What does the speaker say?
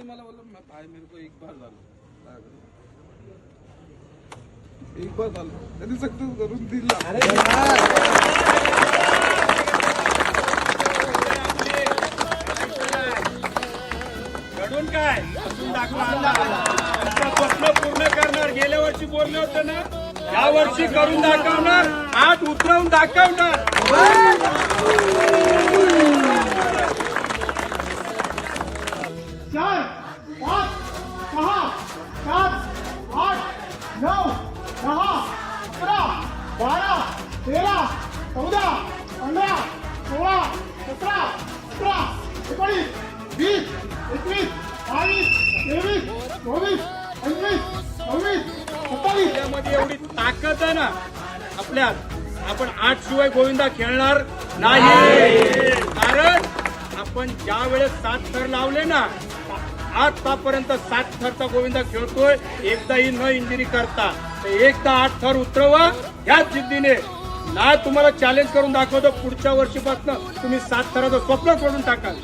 त्यांनी मला बोललं भाई मेरे को एक बार झालं, एक बार झालं, त्यांनी सक्सेस करून दिला. घडून काय अजून दाखवा. स्वप्न पूर्ण करणार. गेल्या वर्षी बोलले होते ना, या वर्षी करून दाखवणार, हात उतरवून दाखवणार. 4, 5, 6, 7, 8, 9, 10, 11, 12, 13, 14, 15, 16, 17, 18, 19, 20, 21, 22, 23, 24, 25, 26, 27. त्यामध्ये एवढी ताकद आहे ना आपल्यात, आपण 8 शिवाय गोविंदा खेळणार नाही. कारण आपण ज्या वेळेस 7 थर लावले ना, आतापर्यंत 7 थरचा गोविंदा खेळतोय, एकदाही न इंजुरी करता. तर एकदा 8 थर उतरवा ह्याच जिद्दीने. ना तुम्हाला चॅलेंज करून दाखवतो, पुढच्या वर्षीपासून तुम्ही 7 थराचं स्वप्न सोडून टाकाल.